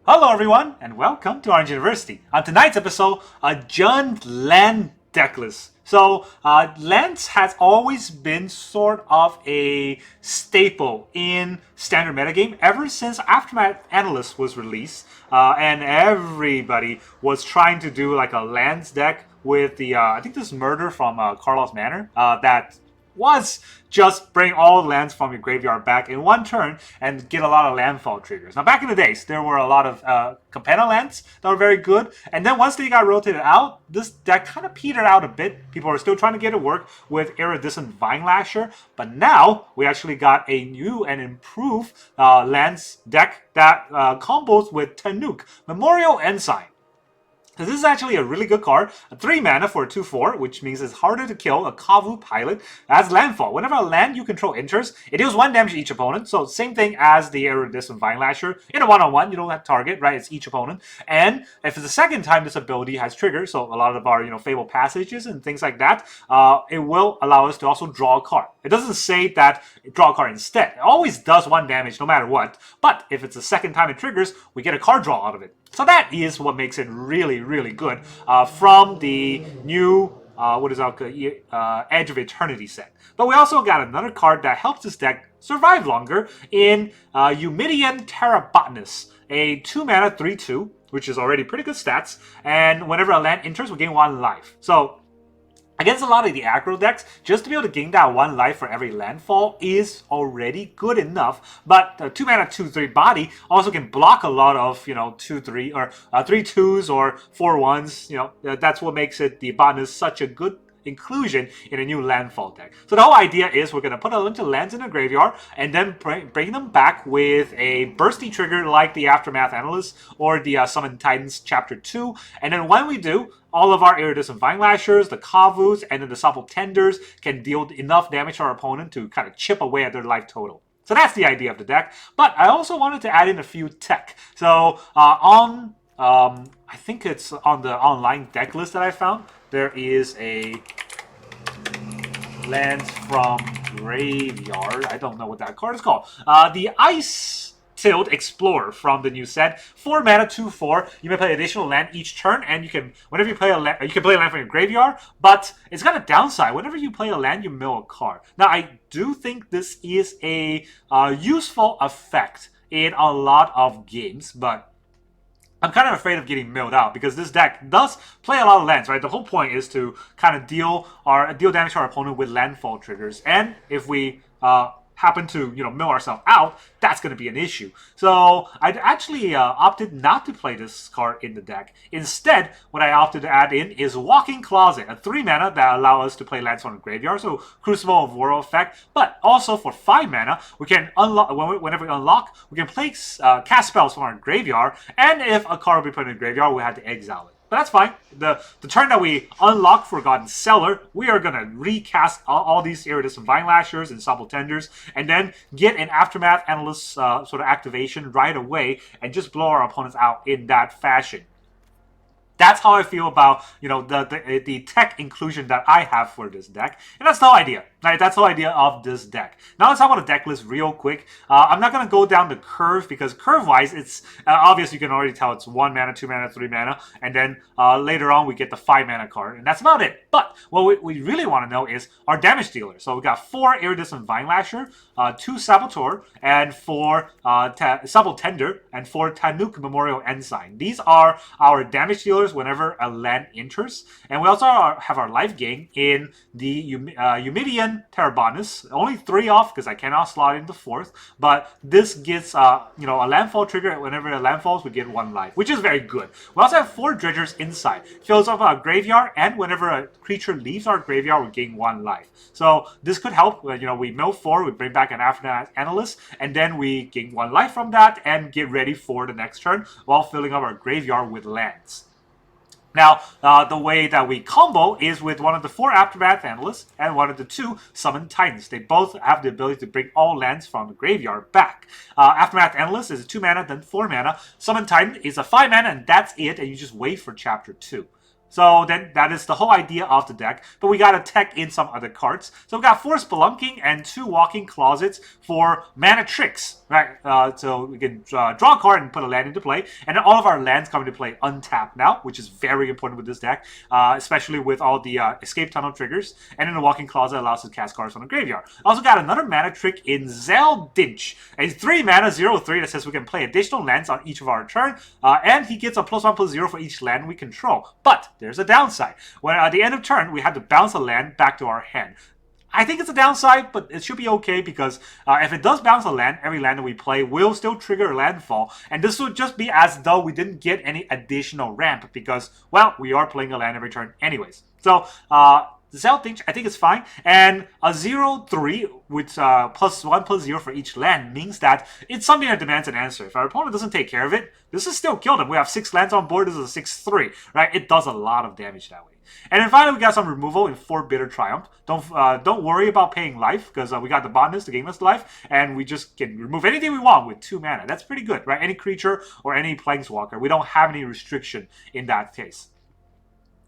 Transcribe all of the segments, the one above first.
Hello everyone, and welcome to Orange University. On tonight's episode, a Jund Land Decklist. So, lands has always been sort of a staple in standard metagame ever since Aftermath Analyst was released, and everybody was trying to do like a lands deck with the, I think this murder from Carlos Manor, that was just bring all lands from your graveyard back in one turn and get a lot of landfall triggers. Now, back in the days, there were a lot of Capenna lands that were very good, and then once they got rotated out, this deck kind of petered out a bit. People are still trying to get it work with Iridescent Vinelasher, but now we actually got a new and improved lands deck that combos with Tanuk, Memorial Ensign. So this is actually a really good card. A 3 mana for a 2/4, which means it's harder to kill a Kavu pilot as landfall. Whenever a land you control enters, it deals 1 damage to each opponent. So same thing as the Iridescent Vinelasher. In a 1-on-1, you don't have target, right? It's each opponent. And if it's the second time this ability has triggered, so a lot of our Fabled Passages and things like that, it will allow us to also draw a card. It doesn't say that draw a card instead. It always does 1 damage no matter what. But if it's the second time it triggers, we get a card draw out of it. So that is what makes it really, really good from the new, Edge of Eternity set. But we also got another card that helps this deck survive longer in Eumidian Terrabotanist, a 2 mana 3/2, which is already pretty good stats. And whenever a land enters, we gain 1 life. So against a lot of the aggro decks, just to be able to gain that 1 life for every landfall is already good enough. But the 2 mana 2/3 body also can block a lot of 2/3 or 3/2s or 4/1s. That's what makes it the botanist such a good inclusion in a new landfall deck. So the whole idea is we're going to put a bunch of lands in the graveyard and then bring them back with a bursty trigger like the Aftermath Analyst or the Summon Titans Chapter 2. And then when we do, all of our Iridescent Vinelashers, the Kavus, and then the Sabotenders can deal enough damage to our opponent to kind of chip away at their life total. So that's the idea of the deck. But I also wanted to add in a few tech. So I think it's on the online deck list that I found, there is a lands from graveyard. I don't know what that card is called. The Ice Tilt Explorer from the new set. 4 mana 2/4. You may play additional land each turn, and you can, whenever you play a land, you can play a land from your graveyard. But it's got a downside. Whenever you play a land, you mill a card. Now, I do think this is a useful effect in a lot of games, but I'm kind of afraid of getting milled out because this deck does play a lot of lands, right? The whole point is to kind of deal damage to our opponent with landfall triggers, and if we happen to mill ourselves out, that's going to be an issue. So I actually opted not to play this card in the deck. Instead, what I opted to add in is Walking Closet, a 3 mana that allows us to play lands from the graveyard, so Crucible of War effect. But also for 5 mana, we can unlock whenever we unlock, we can play cast spells from our graveyard, and if a card will be put in the graveyard, we have to exile it. But that's fine. The turn that we unlock Forgotten Cellar, we are going to recast all these Iridescent Vinelashers and Sabotenders, and then get an Aftermath Analyst sort of activation right away, and just blow our opponents out in that fashion. That's how I feel about the tech inclusion that I have for this deck, and that's the whole idea. Right, that's the whole idea of this deck. Now let's talk about the deck list real quick. I'm not going to go down the curve because curve-wise, it's obvious. You can already tell it's 1 mana, 2 mana, 3 mana, and then later on we get the 5 mana card, and that's about it. But what we really want to know is our damage dealers. So we got 4 Iridescent Vinelasher, 2 Saboteur, and 4 Sabotender, and 4 Tanuk Memorial Ensign. These are our damage dealers whenever a land enters, and we also have our life gain in the Eumidian Terrabotanist. Only 3 off because I cannot slot into 4th, but this gets a landfall trigger. Whenever a land falls, we get 1 life, which is very good. We also have 4 Dredgers inside. Fills up our graveyard, and whenever a creature leaves our graveyard, we gain 1 life. So this could help. We mill 4, we bring back an Aftermath Analyst, and then we gain 1 life from that and get ready for the next turn while filling up our graveyard with lands. Now, the way that we combo is with one of the 4 Aftermath Analysts and one of the 2 Summon Titans. They both have the ability to bring all lands from the graveyard back. Aftermath Analyst is a 2 mana, then 4 mana. Summon Titan is a 5 mana, and that's it, and you just wait for Chapter 2. So then that is the whole idea of the deck. But we got to tech in some other cards. So we got 4 Spelunking and 2 Walking Closets for Mana Tricks. right? So we can draw a card and put a land into play, and then all of our lands come into play untapped now, which is very important with this deck, especially with all the escape tunnel triggers. And then the walking closet allows us to cast cards from the graveyard. Also got another mana trick in Zeldinch, a 3 mana 0/3 that says we can play additional lands on each of our turn, and he gets a +1/+0 for each land we control. But there's a downside. When at the end of turn we have to bounce a land back to our hand. I think it's a downside, but it should be okay because if it does bounce a land, every land that we play will still trigger a landfall. And this would just be as though we didn't get any additional ramp because, well, we are playing a land every turn anyways. So, Zeldinch, I think it's fine. And a 0/3 with +1/+0 for each land means that it's something that demands an answer. If our opponent doesn't take care of it, this is still kill them. We have 6 lands on board. This is a 6/3, right? It does a lot of damage that way. And then finally, we got some removal in 4 Bitter Triumph. Don't worry about paying life, because we got the Botanist to gain us life, and we just can remove anything we want with 2 mana. That's pretty good, right? Any creature or any Planeswalker. We don't have any restriction in that case.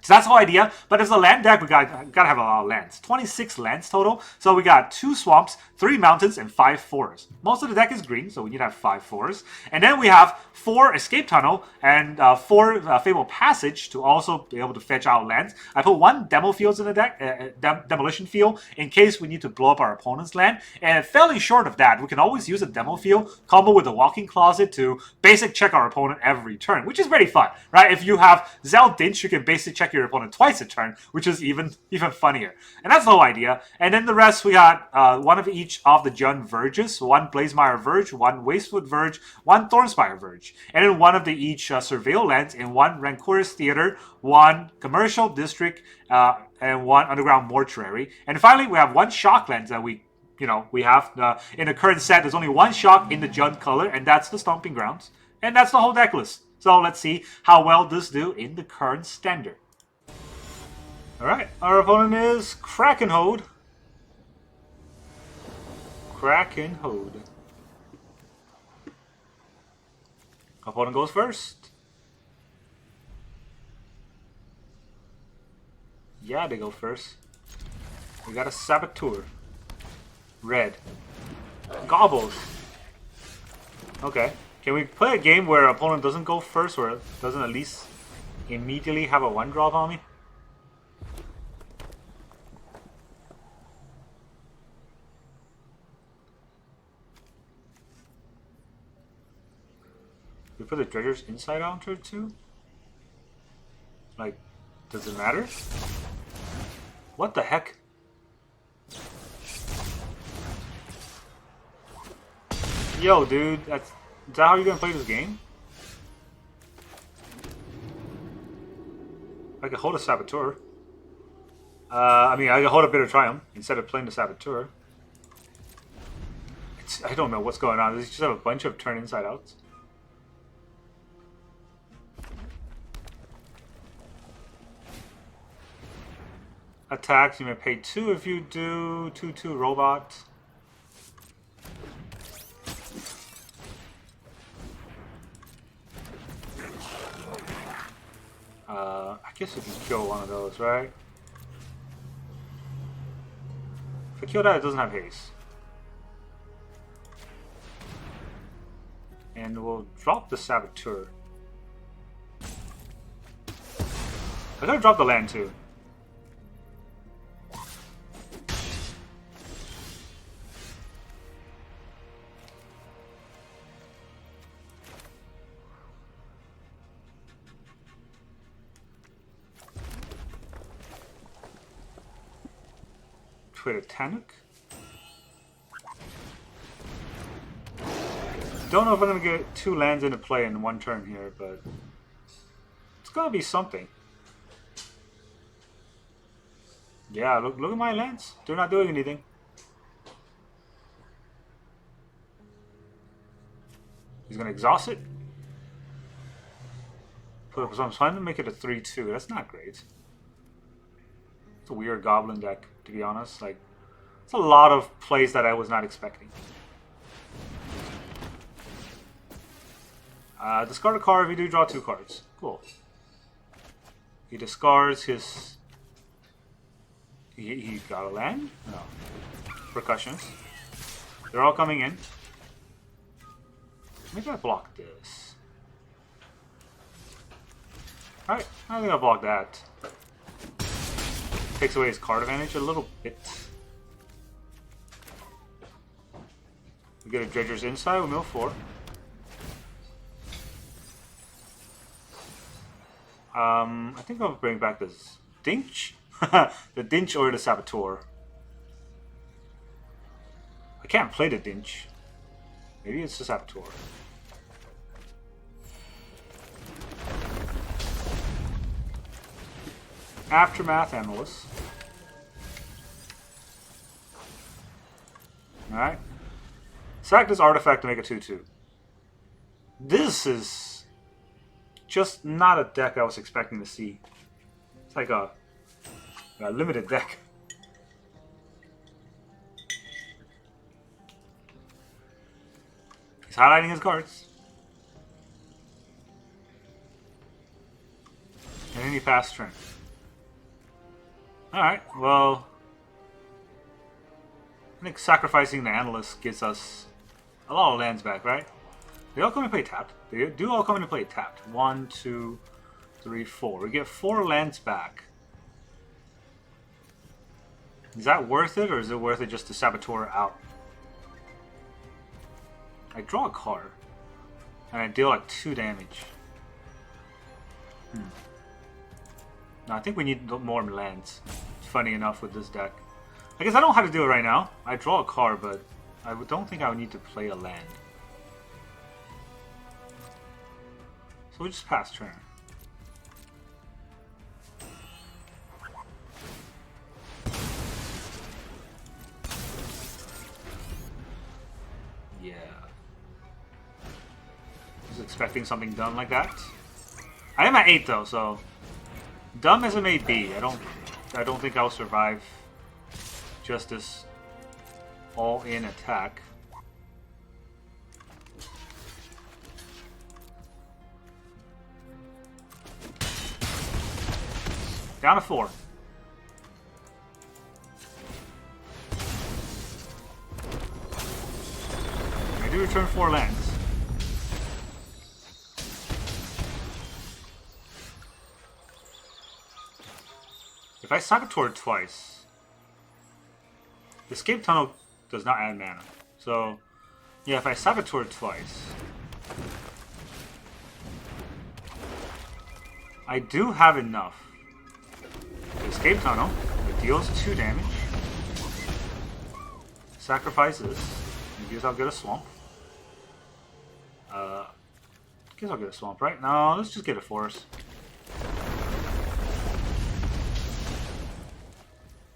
So that's the whole idea. But as a land deck, we gotta have a lot of lands. 26 lands total. So we got 2 swamps, 3 mountains, and 5 forests. Most of the deck is green, so we need to have 5 forests. And then we have 4 escape tunnel and 4 Fabled Passage to also be able to fetch out lands. I put 1 demo fields in the deck, Demolition Field, in case we need to blow up our opponent's land. And fairly short of that, we can always use a demo field combo with a walking closet to basic check our opponent every turn, which is pretty fun, right? If you have Zeldinch, you can basic check your opponent twice a turn, which is even funnier. And that's the whole idea. And then the rest, we got 1 of each of the Jund Verges, 1 Blazemire Verge, 1 Wastewood Verge, 1 Thornspire Verge, and then 1 of the each Surveil lands in 1 Raucous Theater, 1 Commercial District, and 1 Underground Mortuary. And finally, we have 1 Shock lands that we have in the current set. There's only 1 Shock in the Jund color, and that's the Stomping Grounds. And that's the whole deck list. So let's see how well this do in the current standard. Alright, our opponent is Krakenhode. Krakenhode. Opponent goes first. Yeah, they go first. We got a Saboteur. Red. Gobbles. Okay. Can we play a game where opponent doesn't go first, or doesn't at least immediately have a 1-drop on me? We put the Dredgers inside out on turn 2? Like, does it matter? What the heck? Yo, dude, is that how you're gonna play this game? I could hold a Saboteur. I could hold a Bitter Triumph instead of playing the Saboteur. I don't know what's going on. They just have a bunch of turn inside outs. Attacks, you may pay 2 if you do 2/2 robot. I guess you can kill one of those, right? If I kill that, it doesn't have haste. And we'll drop the Saboteur. I gotta drop the land too. Tanuk. Don't know if I'm gonna get 2 lands into play in 1 turn here, but it's gonna be something. Yeah, look at my lands. They're not doing anything. He's gonna exhaust it. So I'm trying to make it a 3/2. That's not great. It's a weird goblin deck, to be honest. Like, it's a lot of plays that I was not expecting. Discard a card if you do draw 2 cards. Cool. He discards his... He got a land? No. Percussions. They're all coming in. Maybe I block this. Alright, I think I'll block that. Takes away his card advantage a little bit. We get a Dredger's Inside with mill 4. I think I'll bring back this Dinch. The Dinch or the Saboteur. I can't play the Dinch. Maybe it's the Saboteur. Aftermath Analyst. Alright. Sack this artifact to make a 2/2. This is just not a deck I was expecting to see. It's like a limited deck. He's highlighting his cards. And then he passed turn. Alright, well, I think sacrificing the Analyst gives us a lot of lands back, right? They all come into play tapped. They do all come into play tapped. 1, 2, 3, 4. We get 4 lands back. Is that worth it, or is it worth it just to Saboteur out? I draw a card, and I deal like 2 damage. No, I think we need more lands. Funny enough with this deck. I guess I don't know how to do it right now. I draw a card, but I don't think I would need to play a land. So we just pass turn. Yeah. I was expecting something dumb like that. I am at 8 though, so dumb as it may be, I don't think I'll survive just this all-in attack. Down to 4. I do return 4 lands. If I Saboteur twice, the Escape Tunnel does not add mana. So, yeah, if I Saboteur twice, I do have enough. The Escape Tunnel, it deals 2 damage. Sacrifice this. I guess I'll get a Swamp. Guess I'll get a Swamp, right? No, let's just get a Forest.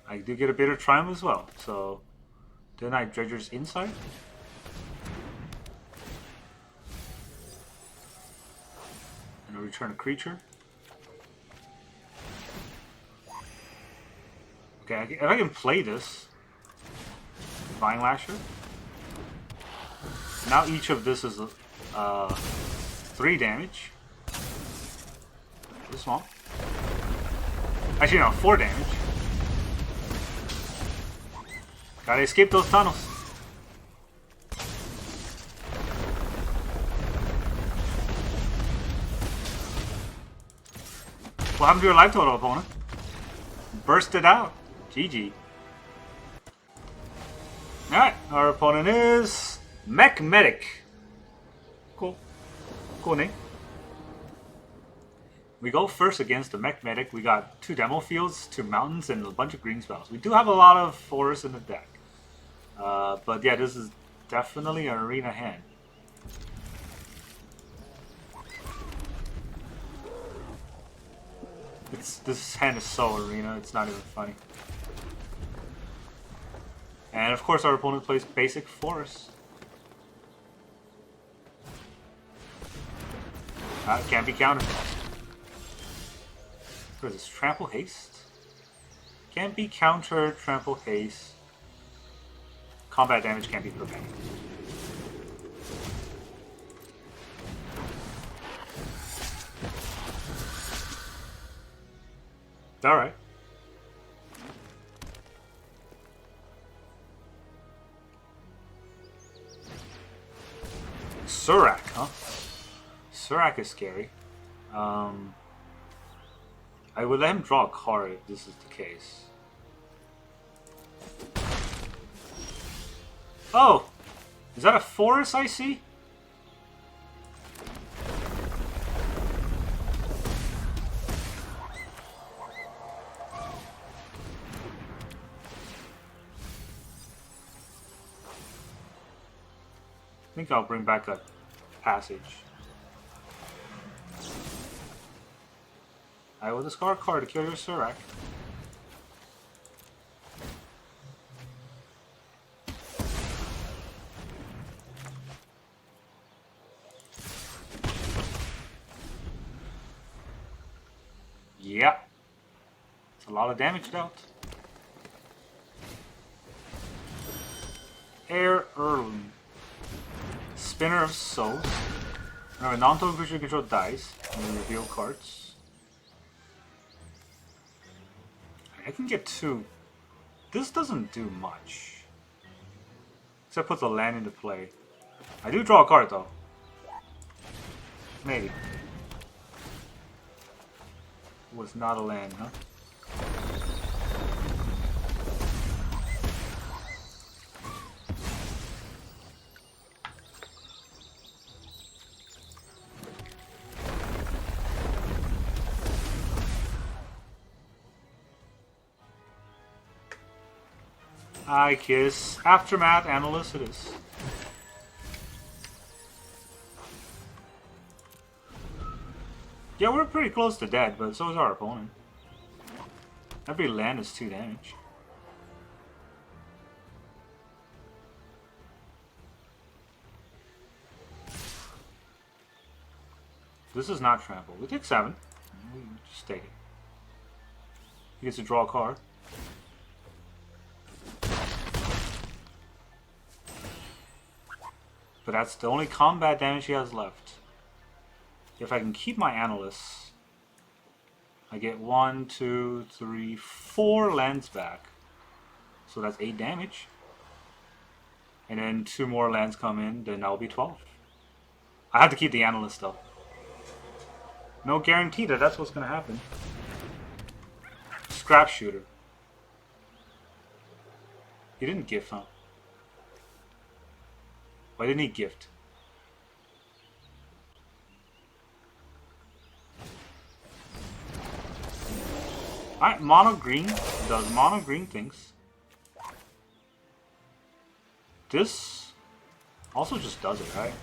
I do get a Bitter Triumph as well, so then I Dredger's Inside. And I'll return a creature. Okay, if I can play this, Vinelasher. Now each of this is 3 damage. This one. Actually, no, 4 damage. Gotta escape those tunnels. What happened to your life total, opponent? Burst it out. GG. Alright, our opponent is Mech Medic. Cool. Cool name. We go first against the Mech Medic. We got 2 Demo Fields, 2 Mountains, and a bunch of green spells. We do have a lot of forests in the deck. But yeah, this is definitely an arena hand. This hand is so arena, it's not even funny. And of course our opponent plays basic forest. Can't be countered. What is this? Trample Haste? Can't be countered, Trample Haste. Combat damage can't be prevented. Alright. Surak. Surak is scary. I would let him draw a card if this is the case. Oh! Is that a forest I see? I think I'll bring back a passage. I will discard a card to kill your Surak. Yeah. It's a lot of damage dealt. Air Erlun. Spinner of Souls. Now, a non-token creature control dies. And you reveal cards. I can get 2. This doesn't do much. Except put the land into play. I do draw a card though. Maybe. Was not a land, huh? I kiss. Aftermath Analyst it is. Yeah, we're pretty close to dead, but so is our opponent. Every land is 2 damage. This is not trample. We take 7. We just take it. He gets to draw a card. But that's the only combat damage he has left. If I can keep my Analysts, I get 1, 2, 3, 4 lands back. So that's 8 damage. And then 2 more lands come in, then that'll be 12. I have to keep the Analyst though. No guarantee that that's what's going to happen. Scrap Shooter. He didn't gift, huh? Why didn't he gift? Alright, mono green does mono green things. This also just does it, right?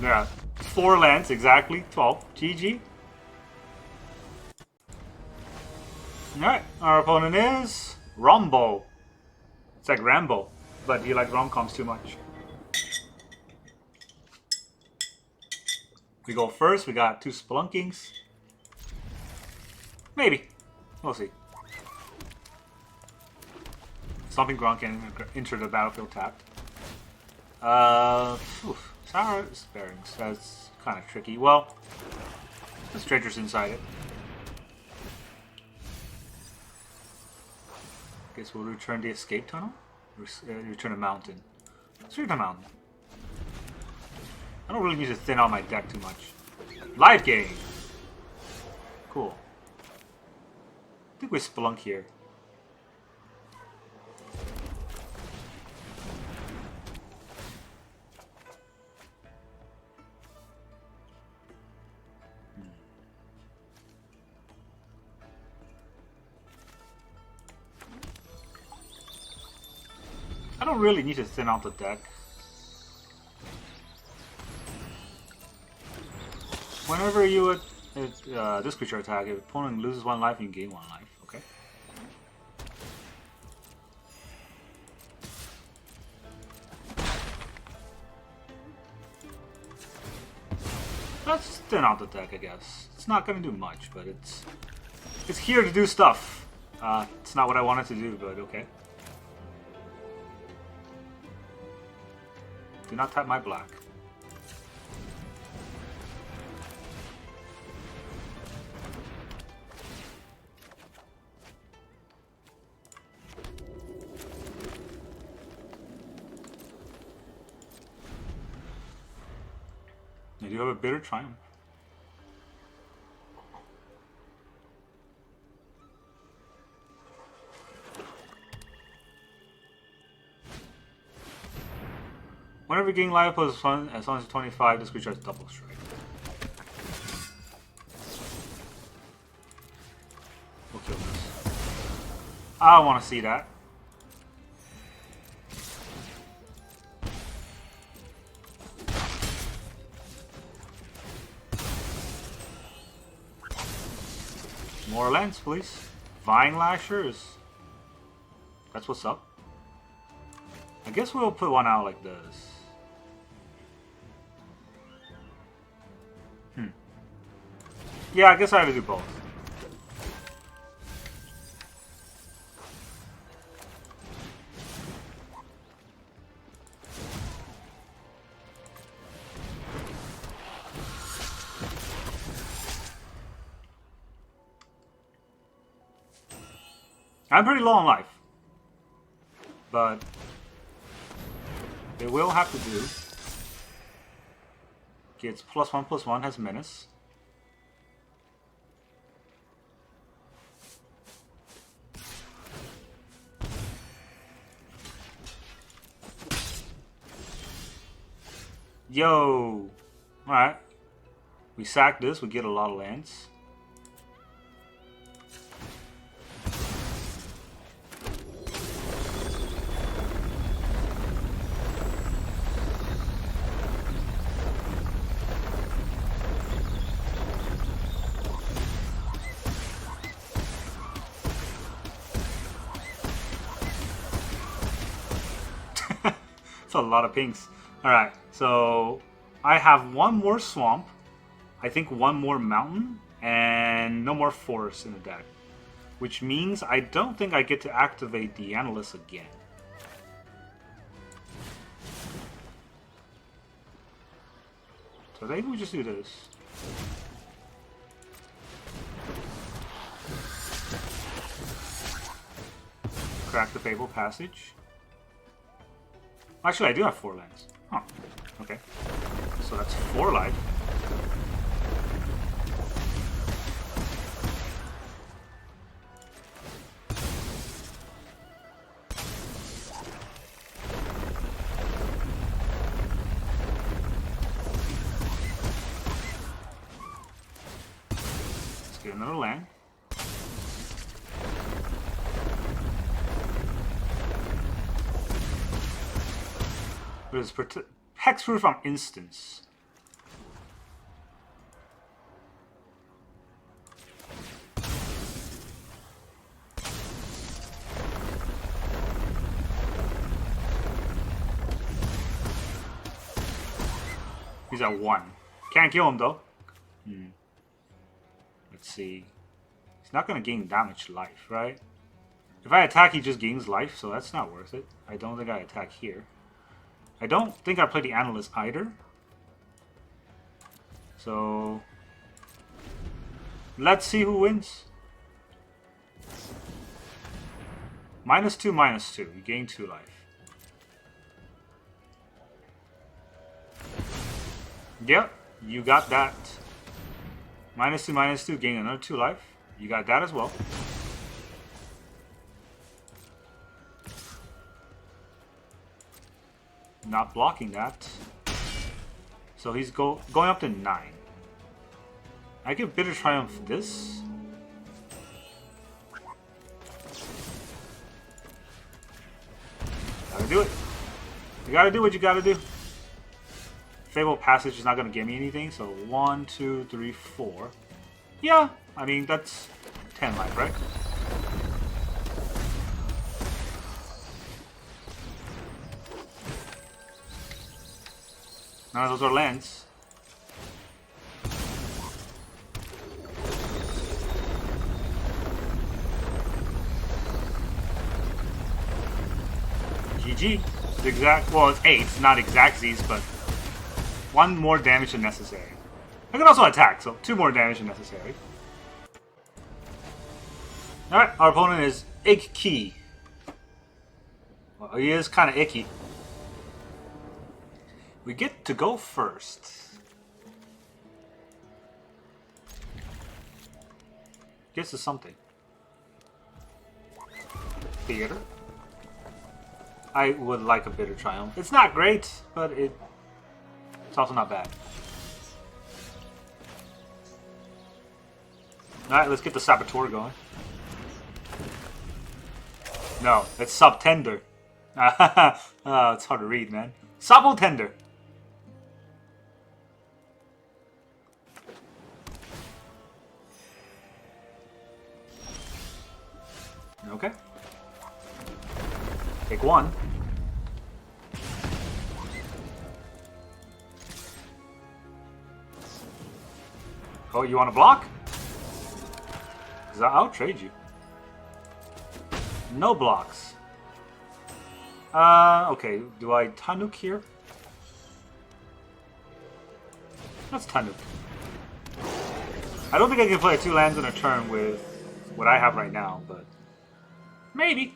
Yeah, 4 lands, exactly, 12. GG. Alright, our opponent is Rombo. It's like Rambo, but he likes rom-coms too much. We go first, we got 2 Spelunkings. Maybe. We'll see. Stomping Ground can enter the battlefield tapped. Sour Bearings, that's kind of tricky. Well, this Dredger's inside it. Guess we'll return the escape tunnel. Return a mountain. Let's return a mountain. I don't really need to thin out my deck too much. Live game. Cool. I think we Spelunk here. I don't really need to thin out the deck. Whenever you this creature attack, if opponent loses 1 life, you can gain 1 life. Okay. Let's thin out the deck, I guess. It's not gonna do much, but it's here to do stuff. It's not what I wanted to do, but okay. Do not tap my black. You have a bitter triumph. Whenever you gain life plus 1, as long as 25, this creature has double strike. We'll kill this. I don't want to see that. More lands, please. Vinelasher is... That's what's up. I guess we'll put one out like this. Yeah, I guess I have to do both. I'm pretty low on life, but they will have to do. Gets +1/+1, has menace. Yo! Alright. We sack this, we get a lot of lands. It's a lot of pinks. Alright, so I have one more swamp, I think one more mountain, and no more forest in the deck. Which means I don't think I get to activate the Analyst again. So I think we just do this. Crack the Fabled Passage. Actually, I do have 4 lands. Huh. Okay. So that's 4 life. Let's get another land. There's Hexproof from instance. He's at 1. Can't kill him though. Let's see. He's not going to gain that much life, right? If I attack, he just gains life, so that's not worth it. I don't think I attack here. I don't think I play the Analyst either. So let's see who wins. -2/-2. You gain 2 life. Yep, you got that. -2/-2, gain another 2 life. You got that as well. Not blocking that. So he's going up to 9. I give Bitter Triumph this. Gotta do it. You gotta do what you gotta do. Fabled Passage is not gonna give me anything, so 1, 2, 3, 4. Yeah, I mean that's 10 life, right? None of those are lands. GG. Exact. Well, it's 8, not exact Z's, but 1 more damage than necessary. I can also attack, so 2 more damage than necessary. Alright, our opponent is Icky. Well, he is kind of icky. We get to go first. Guess it's something. Theater. I would like a Bitter Triumph. It's not great, but it's also not bad. Alright, let's get the Sabotender going. No, it's Sabotender. It's hard to read, man. Sabotender. Okay. Take one. Oh, you want to block? Because I'll trade you. No blocks. Okay. Do I Tanuk here? Let's Tanuk. I don't think I can play 2 lands in a turn with what I have right now, but maybe.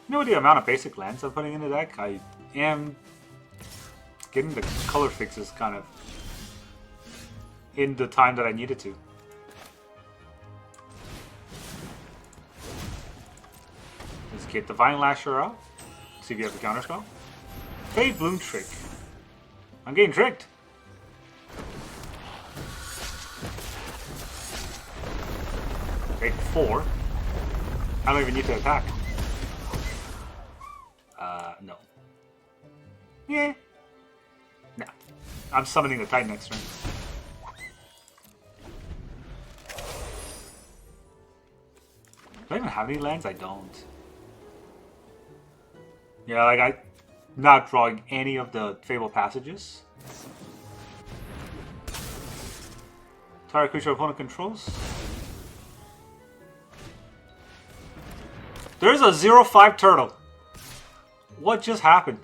You know the amount of basic lands I'm putting in the deck? I am getting the color fixes kind of in the time that I needed to. Let's get the Vinelasher out. See if you have the counterspell. Fade Bloom Trick. I'm getting tricked. Take 4. I don't even need to attack. No. Yeah. No. I'm summoning the Titan next turn. Do I even have any lands? I don't. Yeah, like I'm not drawing any of the Fabled Passages. Target creature opponent controls. There's a 0/5 turtle. What just happened?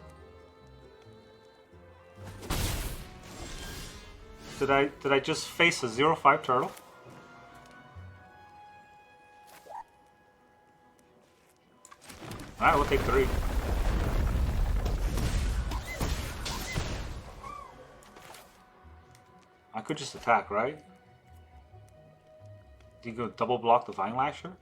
Did I just face a 0/5 turtle? Alright, we'll take 3. I could just attack, right? Do you go double block the Vinelasher?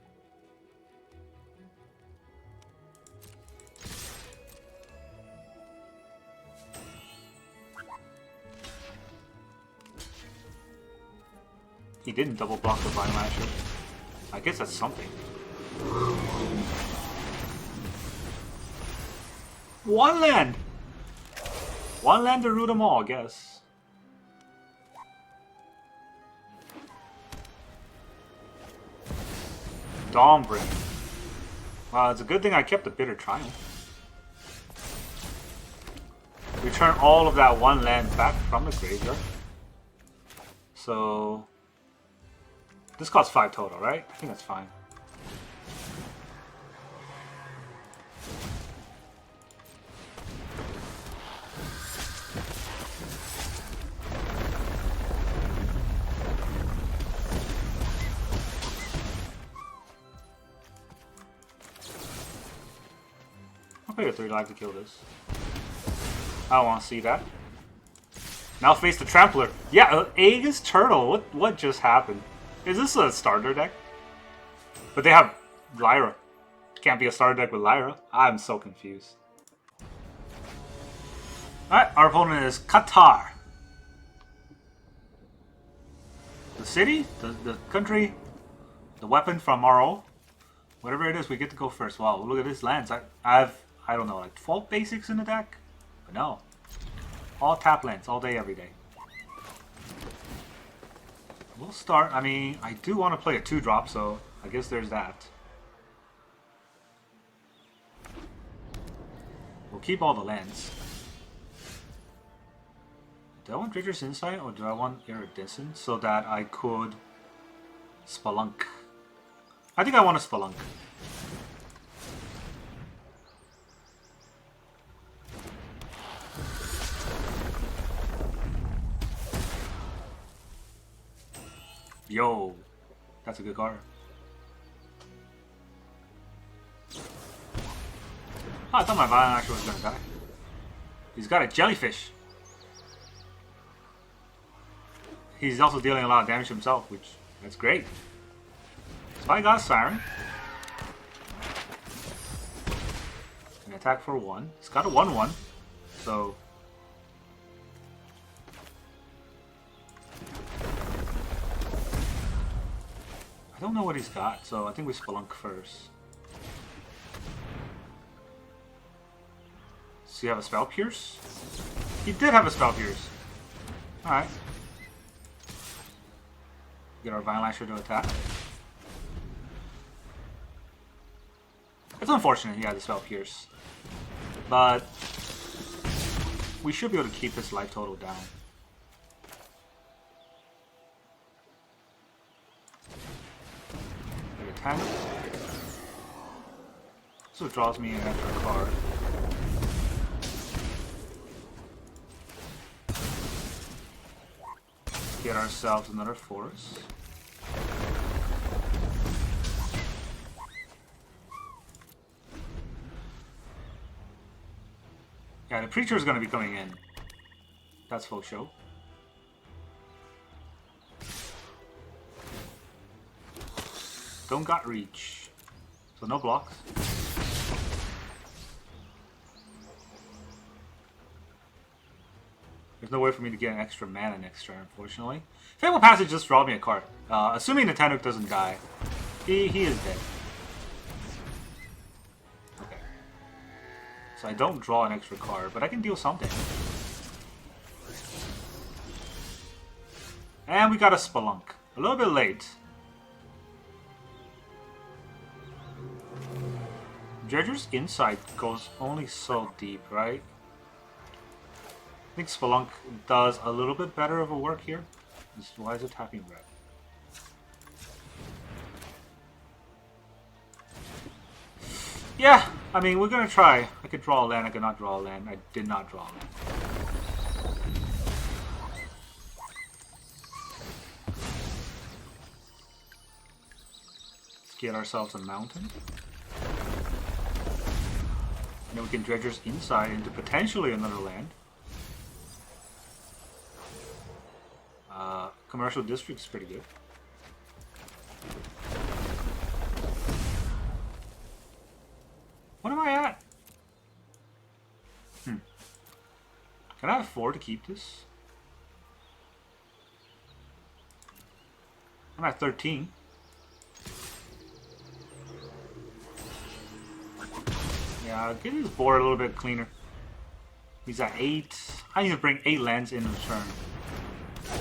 He didn't double block the Vinelasher. I guess that's something. One land! One land to root them all, I guess. Dawnbringer. Well, it's a good thing I kept the Bitter Triumph. Return all of that one land back from the graveyard. So this costs 5 total, right? I think that's fine. I'll pay a 3 life to kill this. I don't want to see that. Now face the Trampler. Yeah, Aegis Turtle. What just happened? Is this a starter deck? But they have Lyra. Can't be a starter deck with Lyra. I'm so confused. Alright, our opponent is Qatar. The city, the country, the weapon from RO. Whatever it is, we get to go first. Wow, look at these lands. I don't know, like 12 basics in the deck? But no. All tap lands, all day, every day. We'll start. I mean, I do want to play a 2-drop, so I guess there's that. We'll keep all the lands. Do I want Dredger's Insight or do I want Iridescent so that I could Spelunk? I think I want a Spelunk. Yo, that's a good card. Ah, thought my Vinelasher was gonna die. He's got a jellyfish. He's also dealing a lot of damage himself, which that's great. So I got a Siren. An attack for 1. He's got a 1/1. So I don't know what he's got, so I think we Spelunk first. Does he have a Spell Pierce? He did have a Spell Pierce. Alright. Get our Vinelasher to attack. It's unfortunate he had the Spell Pierce. But we should be able to keep his life total down. Get a 10. So it draws me an extra card. Get ourselves another forest. Yeah, the Preacher is going to be coming in. That's full show. Don't got reach. So no blocks. There's no way for me to get an extra mana next turn, unfortunately. Fabled Passage just draw me a card. Assuming the Tanuk doesn't die. He is dead. Okay. So I don't draw an extra card, but I can deal something. And we got a Spelunk. A little bit late. Dredger's Insight goes only so deep, right? I think Spelunk does a little bit better of a work here. Why is it tapping red? Yeah, I mean, we're gonna try. I could draw a land, I could not draw a land. I did not draw a land. Let's get ourselves a mountain. And then we can Dredger's Insight into potentially another land. Commercial District's pretty good. What am I at? Can I afford to keep this? I'm at 13. Yeah, get his board a little bit cleaner. He's at 8. I need to bring 8 lands in return.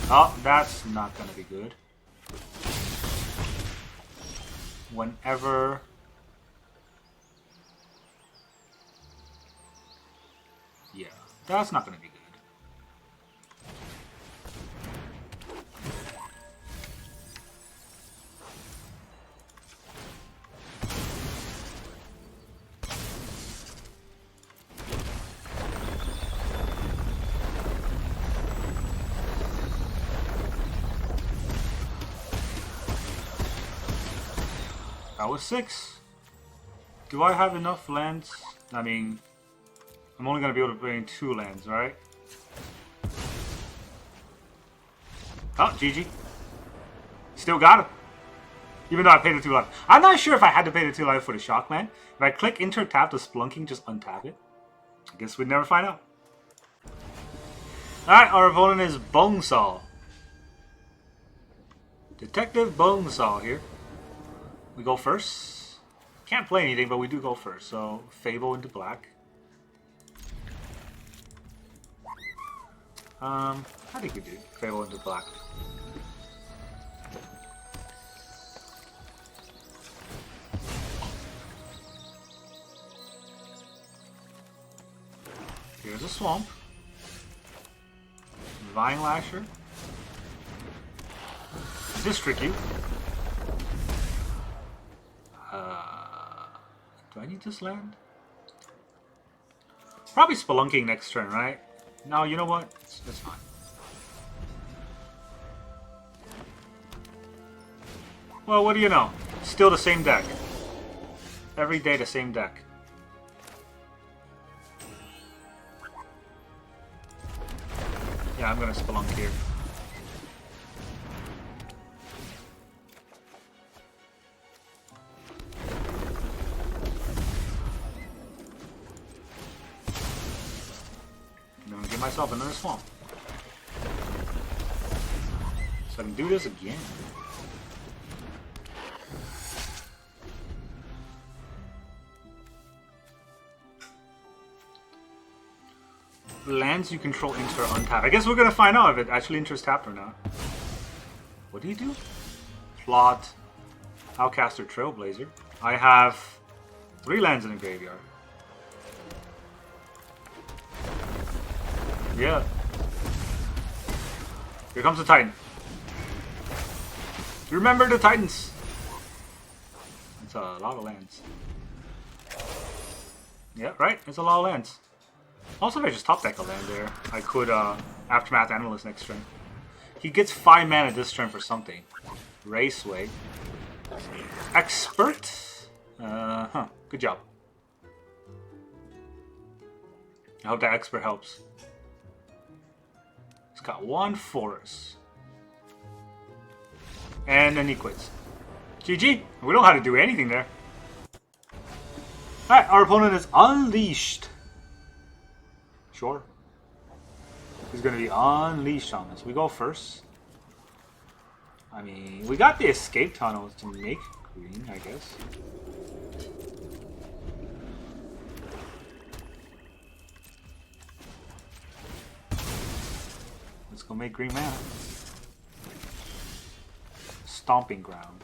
Oh, that's not gonna be good. Whenever... Yeah, that's not gonna be good. That was 6. Do I have enough lands? I mean, I'm only going to be able to bring 2 lands, right? Oh, GG. Still got him. Even though I paid the 2 life. I'm not sure if I had to pay the 2 life for the shock land. If I click enter tap the Splunking, just untap it. I guess we'd never find out. Alright, our opponent is Bonesaw. Detective Bonesaw here. We go first. Can't play anything, but we do go first. So, Fable into black. I think we do. Fable into black. Here's a swamp. Vinelasher. District you. Do I need this land? Probably Spelunking next turn, right? No, you know what? It's fine. Well, what do you know? Still the same deck. Every day the same deck. Yeah, I'm gonna Spelunk here. I'm gonna give myself another swamp. So I can do this again. Lands you control enter untap. I guess we're gonna find out if it actually enters tap or not. What do you do? Plot Outcaster Trailblazer. I have 3 lands in the graveyard. Yeah. Here comes the Titan. Remember the Titans. It's a lot of lands. Yeah, right? It's a lot of lands. Also, if I just top deck a land there, I could Aftermath Analyst next turn. He gets 5 mana this turn for something. Raceway. Expert? Good job. I hope that Expert helps. He's got 1 Forest. And then he quits. GG. We don't have to do anything there. Alright, our opponent is unleashed. Sure. He's going to be unleashed on us. We go first. I mean, we got the escape tunnel to make green, I guess. Let's go make green mana. Stomping ground.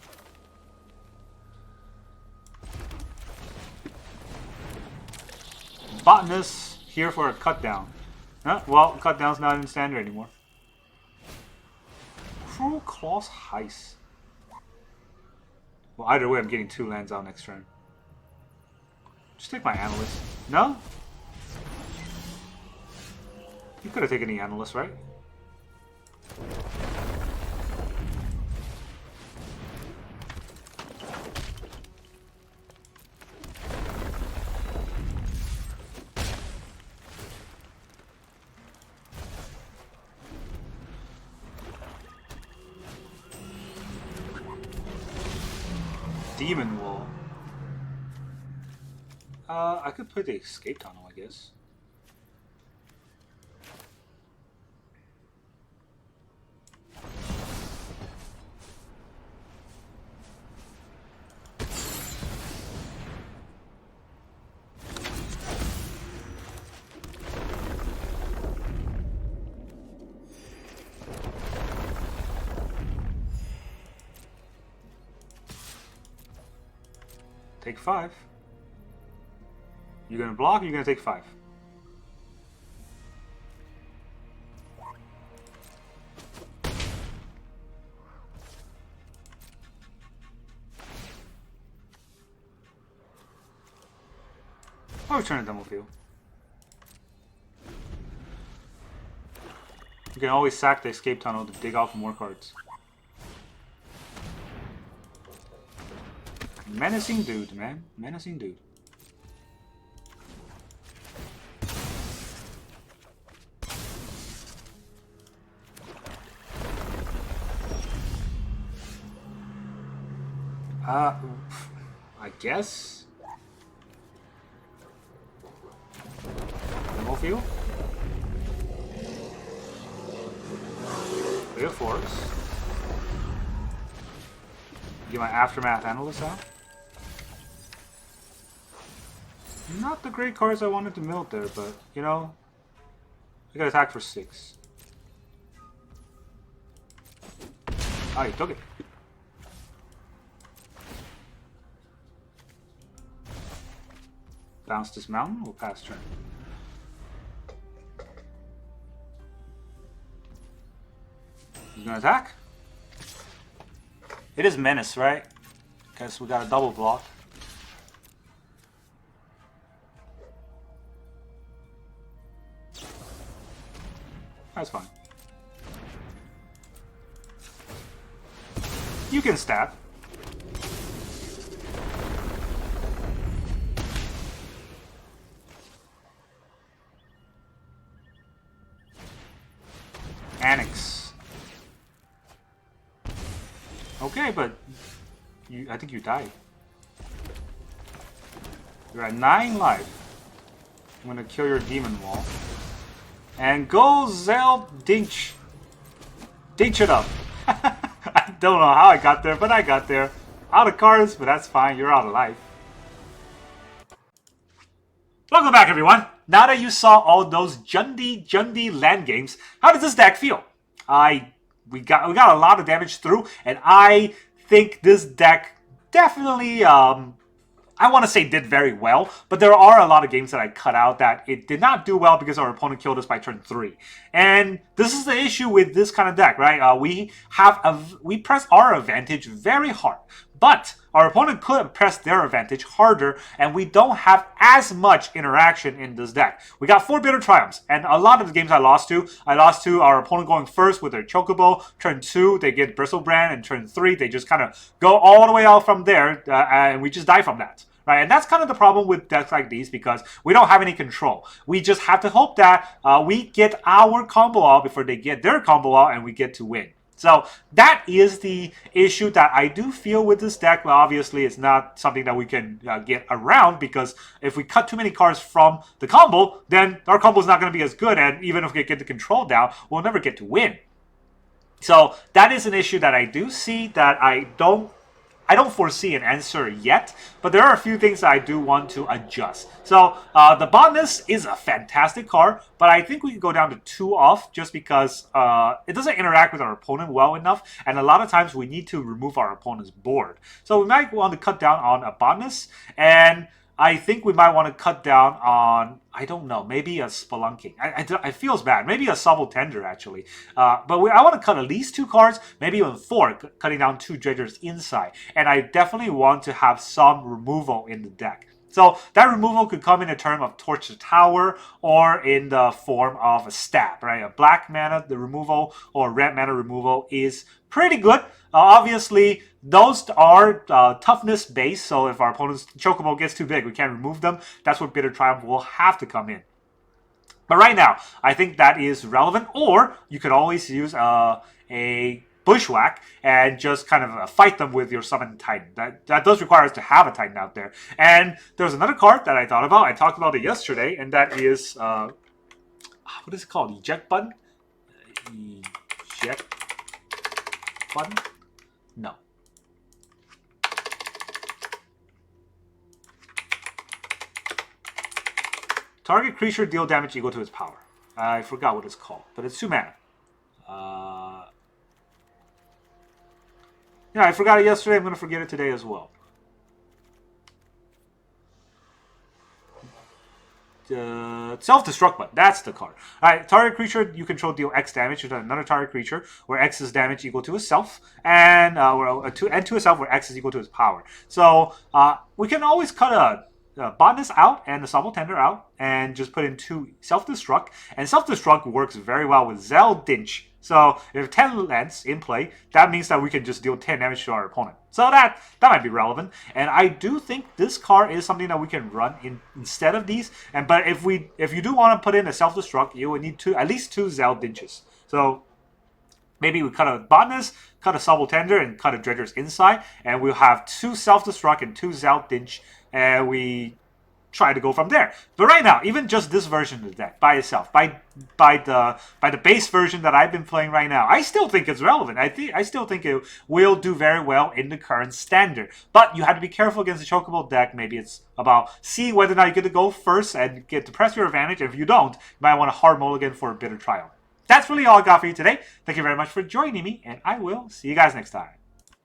Botanist. Here for a cut down. Well, cut down's not in standard anymore. Cruel Claw's Heist. Well, either way, I'm getting 2 lands out next turn. Just take my Analyst. No? You could have taken the Analyst, right? Demon Wall. I could play the escape tunnel, I guess. Take 5. You're gonna block, you're gonna take 5. I'll return to Demolition Field. You can always sack the escape tunnel to dig out more cards. Menacing dude, man. Menacing dude. I guess. Demo Field. Real Forest. Get my Aftermath Analyst out. Not the great cards I wanted to mill there, but, you know, I got attacked for 6. Ah, he took it. Bounce this mountain, we'll pass turn. He's gonna attack. It is Menace, right? Guess we got a double block. That's fine. You can stab. Annex. Okay, but I think you died. You're at 9 life. I'm gonna kill your demon wall. And go Zell Dinch. Dinch it up. I don't know how I got there, but I got there. Out of cards, but that's fine. You're out of life. Welcome back, everyone. Now that you saw all those Jundy land games, how does this deck feel? We got a lot of damage through, and I think this deck definitely I want to say did very well, but there are a lot of games that I cut out that it did not do well because our opponent killed us by turn 3. And this is the issue with this kind of deck, right? We press our advantage very hard, but our opponent could press their advantage harder, and we don't have as much interaction in this deck. We got 4 bitter triumphs, and a lot of the games I lost to our opponent going first with their Chocobo. Turn 2, they get Bristlebrand, and turn 3, they just kind of go all the way out from there, and we just die from that. Right, and that's kind of the problem with decks like these because we don't have any control. We just have to hope that we get our combo out before they get their combo out and we get to win. So that is the issue that I do feel with this deck. Well, obviously, it's not something that we can get around because if we cut too many cards from the combo, then our combo is not going to be as good. And even if we get the control down, we'll never get to win. So that is an issue that I do see that I don't foresee an answer yet, but there are a few things that I do want to adjust. So the Botanist is a fantastic card, but I think we can go down to 2 off just because it doesn't interact with our opponent well enough, and a lot of times we need to remove our opponent's board. So we might want to cut down on a Botanist, and I think we might want to cut down on, I don't know, maybe a Spelunking. It feels bad. Maybe a Sabotender, actually. But I want to cut at least 2 cards, maybe even 4, cutting down 2 Dredgers inside. And I definitely want to have some removal in the deck. So that removal could come in the term of Torch the Tower or in the form of a stab, right? A black mana, the removal, or red mana removal is pretty good. Obviously, those are toughness based, so if our opponent's Chocobo gets too big, we can't remove them. That's where Bitter Triumph will have to come in. But right now, I think that is relevant, or you could always use a Bushwhack and just kind of fight them with your Summoned Titan. That does require us to have a Titan out there. And there's another card that I thought about. I talked about it yesterday, and that is, what is it called? Eject Button? Eject Button? No. Target creature deal damage equal to its power. I forgot what it's called, but it's 2 mana. Yeah, I forgot it yesterday. I'm going to forget it today as well. Self-destruct button. That's the card. Alright, target creature you control deal X damage to another target creature where X is damage equal to itself, and to itself where X is equal to its power. So we can always cut a Botanist out and the Sabotender out and just put in 2 self-destruct. And self-destruct works very well with Zell Dinch. So if we have 10 lands in play, that means that we can just deal 10 damage to our opponent. So that might be relevant. And I do think this card is something that we can run instead of these. But if you do want to put in a self-destruct, you would need at least 2 Zell Dinches. So maybe we cut a Botanist, cut a Sabotender, and cut a Dredger's inside. And we'll have 2 self-destruct and 2 Zell Dinch. And we try to go from there. But right now, even just this version of the deck by itself, by the base version that I've been playing right now, I still think it's relevant. I still think it will do very well in the current standard. But you have to be careful against the Chocobo deck. Maybe it's about seeing whether or not you get to go first and get to press your advantage. And if you don't, you might want to hard mulligan for a Bitter Triumph. That's really all I got for you today. Thank you very much for joining me, and I will see you guys next time.